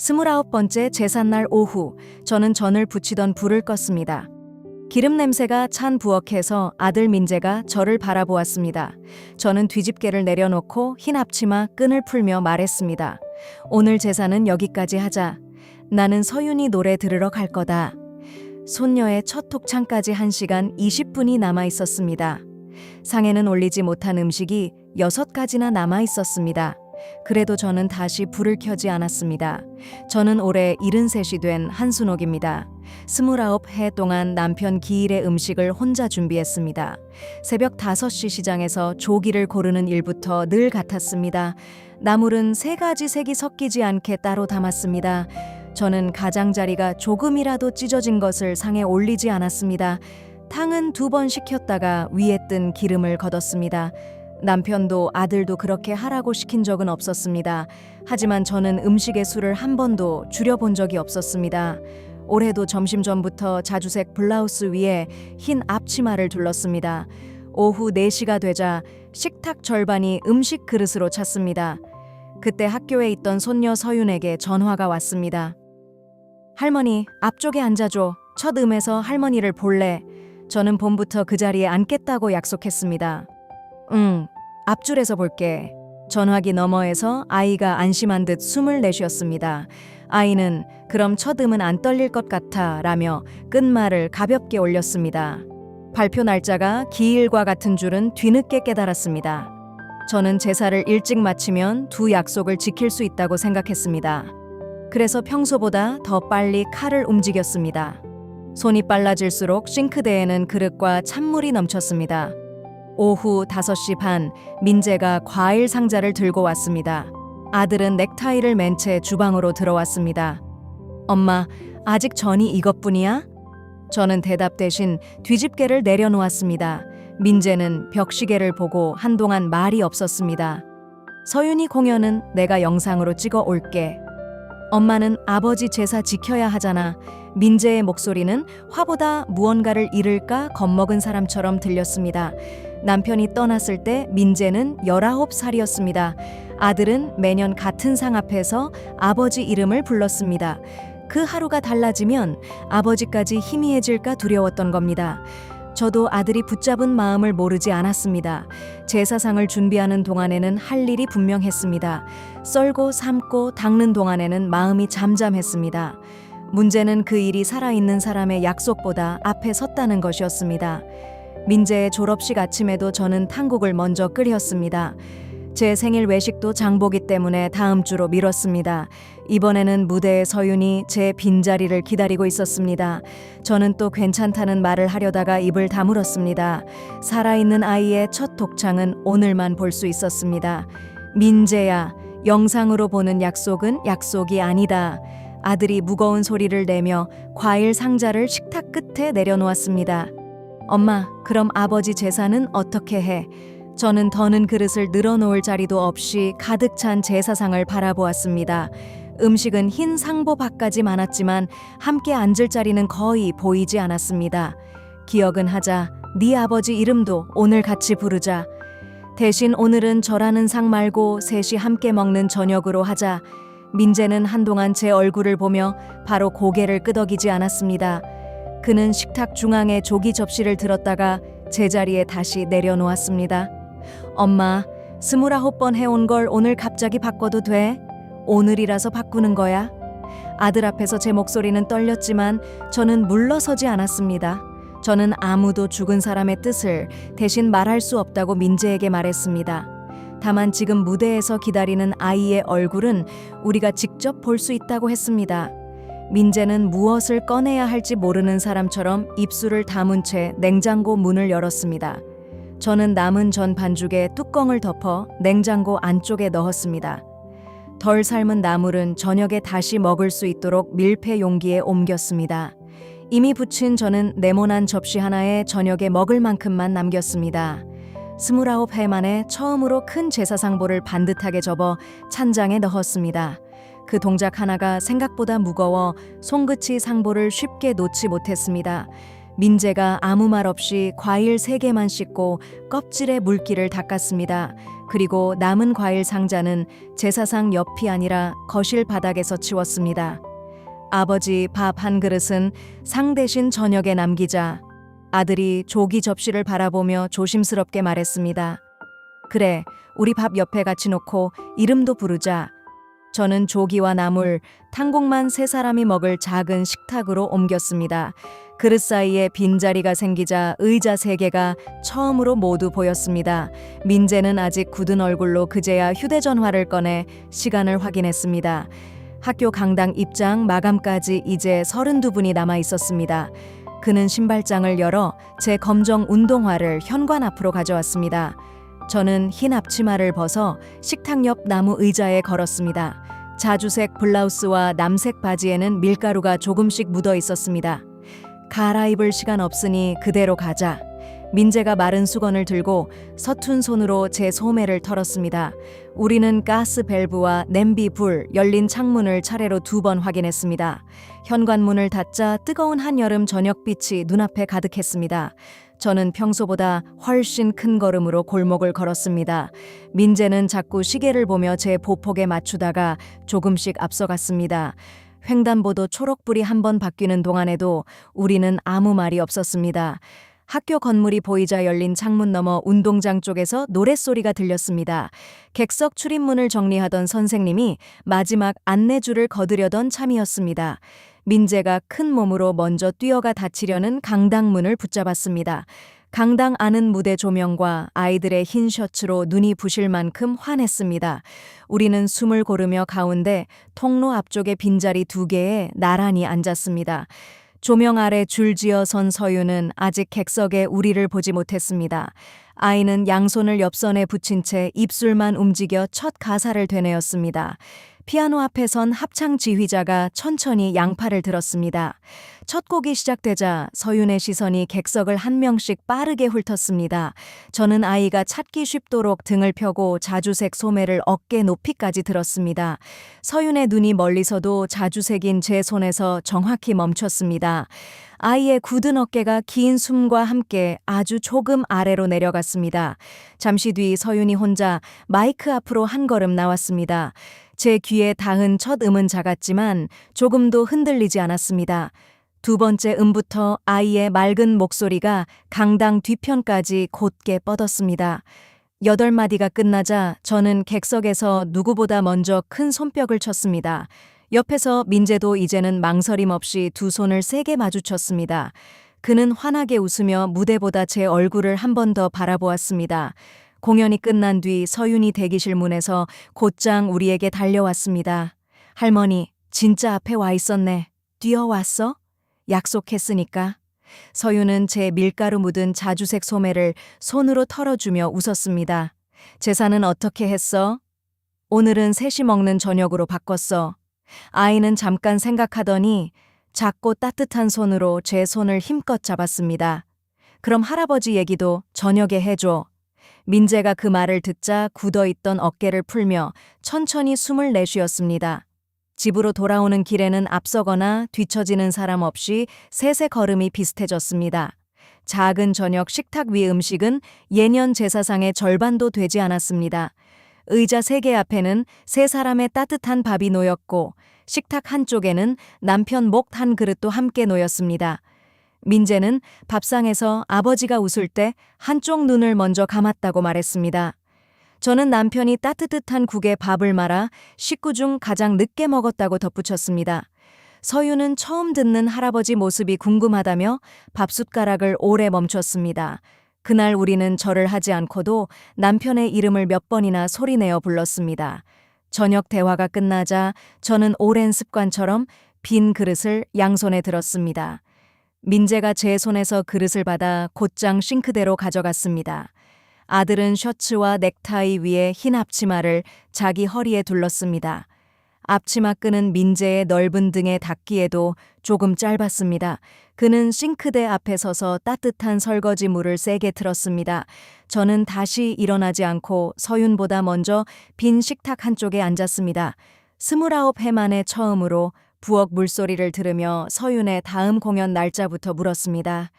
29번째 제삿날 오후, 저는 전을 부치던 불을 껐습니다. 기름 냄새가 찬 부엌에서 아들 민재가 저를 바라보았습니다. 저는 뒤집개를 내려놓고 흰 앞치마 끈을 풀며 말했습니다. 오늘 제사는 여기까지 하자. 나는 서윤이 노래 들으러 갈 거다. 손녀의 첫 독창까지 1시간 20분이 남아 있었습니다. 상에는 올리지 못한 음식이 6가지나 남아 있었습니다. 그래도 저는 다시 불을 켜지 않았습니다. 저는 올해 73이 된 한순옥입니다. 29해 동안 남편 기일의 음식을 혼자 준비했습니다. 새벽 5시 시장에서 조기를 고르는 일부터 늘 같았습니다. 나물은 3가지 색이 섞이지 않게 따로 담았습니다. 저는 가장자리가 조금이라도 찢어진 것을 상에 올리지 않았습니다. 탕은 2번 식혔다가 위에 뜬 기름을 걷었습니다. 남편도 아들도 그렇게 하라고 시킨 적은 없었습니다. 하지만 저는 음식의 수를 한 번도 줄여본 적이 없었습니다. 올해도 점심 전부터 자주색 블라우스 위에 흰 앞치마를 둘렀습니다. 오후 4시가 되자 식탁 절반이 음식 그릇으로 찼습니다. 그때 학교에 있던 손녀 서윤에게 전화가 왔습니다. 할머니, 앞쪽에 앉아줘. 첫 음에서 할머니를 볼래. 저는 봄부터 그 자리에 앉겠다고 약속했습니다. 응, 앞줄에서 볼게. 전화기 너머에서 아이가 안심한 듯 숨을 내쉬었습니다. 아이는 그럼 첫 음은 안 떨릴 것 같아 라며 끝말을 가볍게 올렸습니다. 발표 날짜가 기일과 같은 줄은 뒤늦게 깨달았습니다. 저는 제사를 일찍 마치면 2 약속을 지킬 수 있다고 생각했습니다. 그래서 평소보다 더 빨리 칼을 움직였습니다. 손이 빨라질수록 싱크대에는 그릇과 찬물이 넘쳤습니다. 오후 5시 반, 민재가 과일 상자를 들고 왔습니다. 아들은 넥타이를 맨 채 주방으로 들어왔습니다. 엄마, 아직 전이 이것뿐이야? 저는 대답 대신 뒤집개를 내려놓았습니다. 민재는 벽시계를 보고 한동안 말이 없었습니다. 서윤이 공연은 내가 영상으로 찍어 올게. 엄마는 아버지 제사 지켜야 하잖아. 민재의 목소리는 화보다 무언가를 잃을까 겁먹은 사람처럼 들렸습니다. 남편이 떠났을 때 민재는 19살이었습니다. 아들은 매년 같은 상 앞에서 아버지 이름을 불렀습니다. 그 하루가 달라지면 아버지까지 희미해질까 두려웠던 겁니다. 저도 아들이 붙잡은 마음을 모르지 않았습니다. 제사상을 준비하는 동안에는 할 일이 분명했습니다. 썰고 삶고 닦는 동안에는 마음이 잠잠했습니다. 문제는 그 일이 살아있는 사람의 약속보다 앞에 섰다는 것이었습니다. 민재의 졸업식 아침에도 저는 탕국을 먼저 끓였습니다. 제 생일 외식도 장보기 때문에 다음 주로 미뤘습니다. 이번에는 무대에 서윤이 제 빈자리를 기다리고 있었습니다. 저는 또 괜찮다는 말을 하려다가 입을 다물었습니다. 살아있는 아이의 첫 독창은 오늘만 볼 수 있었습니다. 민재야, 영상으로 보는 약속은 약속이 아니다. 아들이 무거운 소리를 내며 과일 상자를 식탁 끝에 내려놓았습니다. 엄마, 그럼 아버지 제사는 어떻게 해? 저는 더는 그릇을 늘어놓을 자리도 없이 가득 찬 제사상을 바라보았습니다. 음식은 흰 상보 밖까지 많았지만 함께 앉을 자리는 거의 보이지 않았습니다. 기억은 하자. 네 아버지 이름도 오늘 같이 부르자. 대신 오늘은 저라는 상 말고 셋이 함께 먹는 저녁으로 하자. 민재는 한동안 제 얼굴을 보며 바로 고개를 끄덕이지 않았습니다. 그는 식탁 중앙에 조기 접시를 들었다가 제자리에 다시 내려놓았습니다. 엄마, 29번 해온 걸 오늘 갑자기 바꿔도 돼? 오늘이라서 바꾸는 거야? 아들 앞에서 제 목소리는 떨렸지만 저는 물러서지 않았습니다. 저는 아무도 죽은 사람의 뜻을 대신 말할 수 없다고 민재에게 말했습니다. 다만 지금 무대에서 기다리는 아이의 얼굴은 우리가 직접 볼 수 있다고 했습니다. 민재는 무엇을 꺼내야 할지 모르는 사람처럼 입술을 다문 채 냉장고 문을 열었습니다. 저는 남은 전 반죽에 뚜껑을 덮어 냉장고 안쪽에 넣었습니다. 덜 삶은 나물은 저녁에 다시 먹을 수 있도록 밀폐 용기에 옮겼습니다. 이미 부친 저는 네모난 접시 하나에 저녁에 먹을 만큼만 남겼습니다. 29회 만에 처음으로 큰 제사상보를 반듯하게 접어 찬장에 넣었습니다. 그 동작 하나가 생각보다 무거워 손끝이 상보를 쉽게 놓지 못했습니다. 민재가 아무 말 없이 과일 3개만 씻고 껍질에 물기를 닦았습니다. 그리고 남은 과일 상자는 제사상 옆이 아니라 거실 바닥에서 치웠습니다. 아버지 밥 한 그릇은 상 대신 저녁에 남기자 아들이 조기 접시를 바라보며 조심스럽게 말했습니다. 그래, 우리 밥 옆에 같이 놓고 이름도 부르자. 저는 조기와 나물, 탕국만 세 사람이 먹을 작은 식탁으로 옮겼습니다. 그릇 사이에 빈자리가 생기자 의자 세 개가 처음으로 모두 보였습니다. 민재는 아직 굳은 얼굴로 그제야 휴대전화를 꺼내 시간을 확인했습니다. 학교 강당 입장 마감까지 이제 32분이 남아 있었습니다. 그는 신발장을 열어 제 검정 운동화를 현관 앞으로 가져왔습니다. 저는 흰 앞치마를 벗어 식탁 옆 나무 의자에 걸었습니다. 자주색 블라우스와 남색 바지에는 밀가루가 조금씩 묻어 있었습니다. 갈아입을 시간 없으니 그대로 가자. 민재가 마른 수건을 들고 서툰 손으로 제 소매를 털었습니다. 우리는 가스 밸브와 냄비 불, 열린 창문을 차례로 2번 확인했습니다. 현관문을 닫자 뜨거운 한여름 저녁빛이 눈앞에 가득했습니다. 저는 평소보다 훨씬 큰 걸음으로 골목을 걸었습니다. 민재는 자꾸 시계를 보며 제 보폭에 맞추다가 조금씩 앞서갔습니다. 횡단보도 초록불이 한 번 바뀌는 동안에도 우리는 아무 말이 없었습니다. 학교 건물이 보이자 열린 창문 너머 운동장 쪽에서 노랫소리가 들렸습니다. 객석 출입문을 정리하던 선생님이 마지막 안내줄을 거두려던 참이었습니다. 민재가 큰 몸으로 먼저 뛰어가 닫히려는 강당문을 붙잡았습니다. 강당 안은 무대 조명과 아이들의 흰 셔츠로 눈이 부실 만큼 환했습니다. 우리는 숨을 고르며 가운데 통로 앞쪽에 빈자리 2개에 나란히 앉았습니다. 조명 아래 줄지어 선 서유는 아직 객석에 우리를 보지 못했습니다. 아이는 양손을 옆선에 붙인 채 입술만 움직여 첫 가사를 되뇌었습니다. 피아노 앞에 선 합창 지휘자가 천천히 양팔을 들었습니다. 첫 곡이 시작되자 서윤의 시선이 객석을 한 명씩 빠르게 훑었습니다. 저는 아이가 찾기 쉽도록 등을 펴고 자주색 소매를 어깨 높이까지 들었습니다. 서윤의 눈이 멀리서도 자주색인 제 손에서 정확히 멈췄습니다. 아이의 굳은 어깨가 긴 숨과 함께 아주 조금 아래로 내려갔습니다. 잠시 뒤 서윤이 혼자 마이크 앞으로 한 걸음 나왔습니다. 제 귀에 닿은 첫 음은 작았지만 조금도 흔들리지 않았습니다. 2번째 음부터 아이의 맑은 목소리가 강당 뒤편까지 곧게 뻗었습니다. 8마디가 끝나자 저는 객석에서 누구보다 먼저 큰 손뼉을 쳤습니다. 옆에서 민재도 이제는 망설임 없이 2 손을 세게 마주쳤습니다. 그는 환하게 웃으며 무대보다 제 얼굴을 한 번 더 바라보았습니다. 공연이 끝난 뒤 서윤이 대기실 문에서 곧장 우리에게 달려왔습니다. 할머니, 진짜 앞에 와 있었네. 뛰어왔어? 약속했으니까. 서윤은 제 밀가루 묻은 자주색 소매를 손으로 털어주며 웃었습니다. 제사는 어떻게 했어? 오늘은 셋이 먹는 저녁으로 바꿨어. 아이는 잠깐 생각하더니 작고 따뜻한 손으로 제 손을 힘껏 잡았습니다. 그럼 할아버지 얘기도 저녁에 해줘. 민재가 그 말을 듣자 굳어있던 어깨를 풀며 천천히 숨을 내쉬었습니다. 집으로 돌아오는 길에는 앞서거나 뒤처지는 사람 없이 셋의 걸음이 비슷해졌습니다. 작은 저녁 식탁 위 음식은 예년 제사상의 절반도 되지 않았습니다. 의자 3개 앞에는 3사람의 따뜻한 밥이 놓였고 식탁 한쪽에는 남편 목 한 그릇도 함께 놓였습니다. 민재는 밥상에서 아버지가 웃을 때 한쪽 눈을 먼저 감았다고 말했습니다. 저는 남편이 따뜻한 국에 밥을 말아 식구 중 가장 늦게 먹었다고 덧붙였습니다. 서유는 처음 듣는 할아버지 모습이 궁금하다며 밥숟가락을 오래 멈췄습니다. 그날 우리는 절을 하지 않고도 남편의 이름을 몇 번이나 소리내어 불렀습니다. 저녁 대화가 끝나자 저는 오랜 습관처럼 빈 그릇을 양손에 들었습니다. 민재가 제 손에서 그릇을 받아 곧장 싱크대로 가져갔습니다. 아들은 셔츠와 넥타이 위에 흰 앞치마를 자기 허리에 둘렀습니다. 앞치마 끈은 민재의 넓은 등에 닿기에도 조금 짧았습니다. 그는 싱크대 앞에 서서 따뜻한 설거지 물을 세게 틀었습니다. 저는 다시 일어나지 않고 서윤보다 먼저 빈 식탁 한쪽에 앉았습니다. 29해 만에 처음으로 부엌 물소리를 들으며 서윤의 다음 공연 날짜부터 물었습니다.